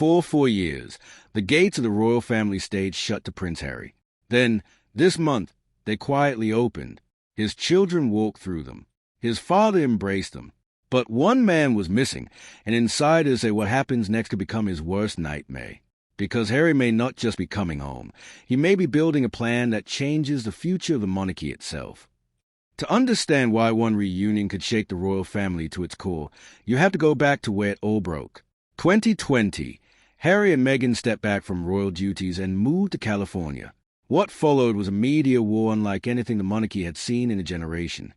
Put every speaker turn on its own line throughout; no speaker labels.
For 4 years, the gates of the royal family stayed shut to Prince Harry. Then, this month, they quietly opened. His children walked through them. His father embraced them. But one man was missing, and insiders say what happens next could become his worst nightmare. Because Harry may not just be coming home, he may be building a plan that changes the future of the monarchy itself. To understand why one reunion could shake the royal family to its core, you have to go back to where it all broke. 2020, Harry and Meghan stepped back from royal duties and moved to California. What followed was a media war unlike anything the monarchy had seen in a generation.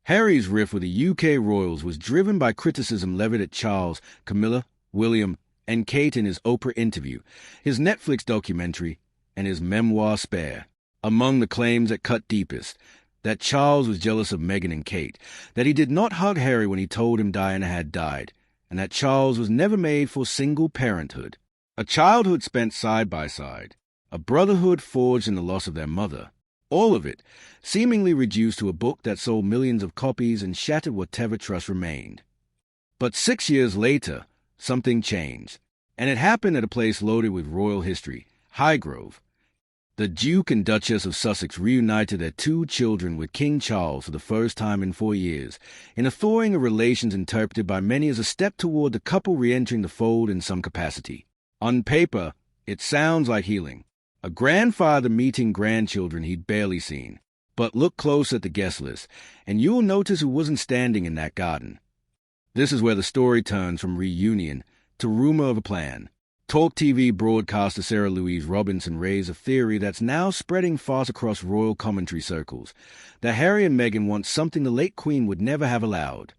Harry's rift with the UK royals was driven by criticism levied at Charles, Camilla, William, and Kate in his Oprah interview, his Netflix documentary, and his memoir Spare. Among the claims that cut deepest, that Charles was jealous of Meghan and Kate, that he did not hug Harry when he told him Diana had died, and that Charles was never made for single parenthood. A childhood spent side by side, a brotherhood forged in the loss of their mother. All of it seemingly reduced to a book that sold millions of copies and shattered whatever trust remained. But 6 years later, something changed, and it happened at a place loaded with royal history, Highgrove. The Duke and Duchess of Sussex reunited their 2 children with King Charles for the first time in 4 years, in a thawing of relations interpreted by many as a step toward the couple re-entering the fold in some capacity. On paper, it sounds like healing. A grandfather meeting grandchildren he'd barely seen. But look close at the guest list, and you'll notice who wasn't standing in that garden. This is where the story turns from reunion to rumor of a plan. Talk TV broadcaster Sarah Louise Robinson raised a theory that's now spreading fast across royal commentary circles, that Harry and Meghan want something the late Queen would never have allowed.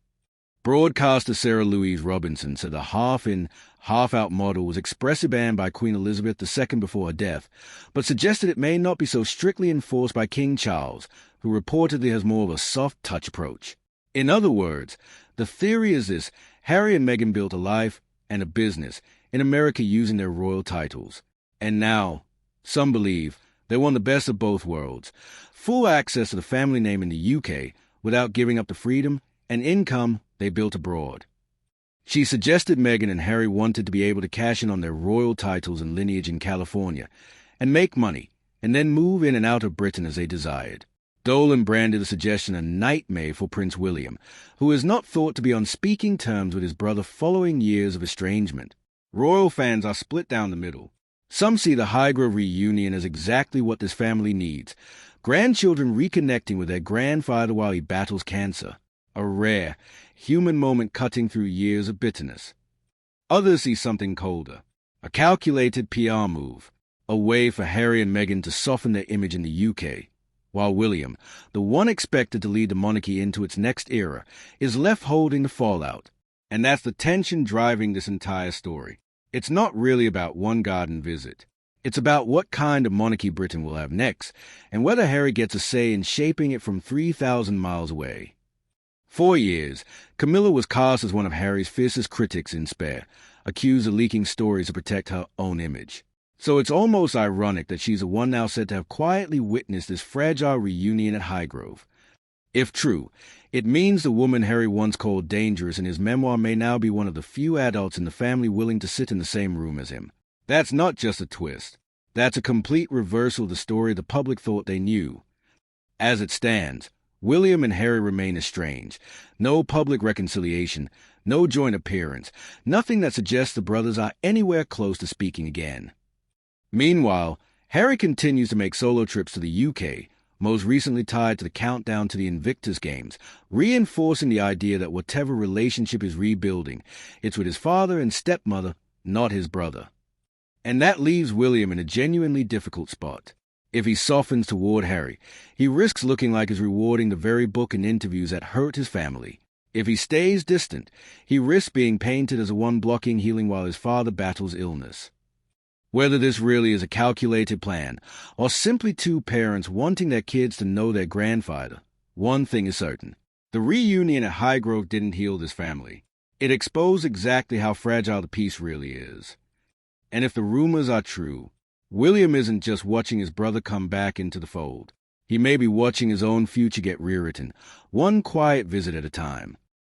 Broadcaster Sarah Louise Robinson said the half-in, half-out model was expressly banned by Queen Elizabeth II before her death, but suggested it may not be so strictly enforced by King Charles, who reportedly has more of a soft-touch approach. In other words, the theory is this: Harry and Meghan built a life and a business in America using their royal titles. And now, some believe, they want the best of both worlds: full access to the family name in the UK without giving up the freedom and income they built abroad. She suggested Meghan and Harry wanted to be able to cash in on their royal titles and lineage in California and make money, and then move in and out of Britain as they desired. Dolan branded the suggestion a nightmare for Prince William, who is not thought to be on speaking terms with his brother following years of estrangement. Royal fans are split down the middle. Some see the Highgrove reunion as exactly what this family needs: grandchildren reconnecting with their grandfather while he battles cancer. A rare, human moment cutting through years of bitterness. Others see something colder: a calculated PR move, a way for Harry and Meghan to soften their image in the UK, while William, the one expected to lead the monarchy into its next era, is left holding the fallout. And that's the tension driving this entire story. It's not really about one garden visit. It's about what kind of monarchy Britain will have next, and whether Harry gets a say in shaping it from 3,000 miles away. 4 years, Camilla was cast as one of Harry's fiercest critics in Spare, accused of leaking stories to protect her own image. So it's almost ironic that she's the one now said to have quietly witnessed this fragile reunion at Highgrove. If true, it means the woman Harry once called dangerous in his memoir may now be one of the few adults in the family willing to sit in the same room as him. That's not just a twist. That's a complete reversal of the story the public thought they knew. As it stands, William and Harry remain estranged. No public reconciliation, no joint appearance, nothing that suggests the brothers are anywhere close to speaking again. Meanwhile, Harry continues to make solo trips to the UK, most recently tied to the countdown to the Invictus Games, reinforcing the idea that whatever relationship is rebuilding, it's with his father and stepmother, not his brother. And that leaves William in a genuinely difficult spot. If he softens toward Harry, he risks looking like he's rewarding the very book and interviews that hurt his family. If he stays distant, he risks being painted as the one blocking healing while his father battles illness. Whether this really is a calculated plan, or simply two parents wanting their kids to know their grandfather, one thing is certain: the reunion at Highgrove didn't heal this family. It exposed exactly how fragile the peace really is. And if the rumors are true, William isn't just watching his brother come back into the fold. He may be watching his own future get rewritten, one quiet visit at a time.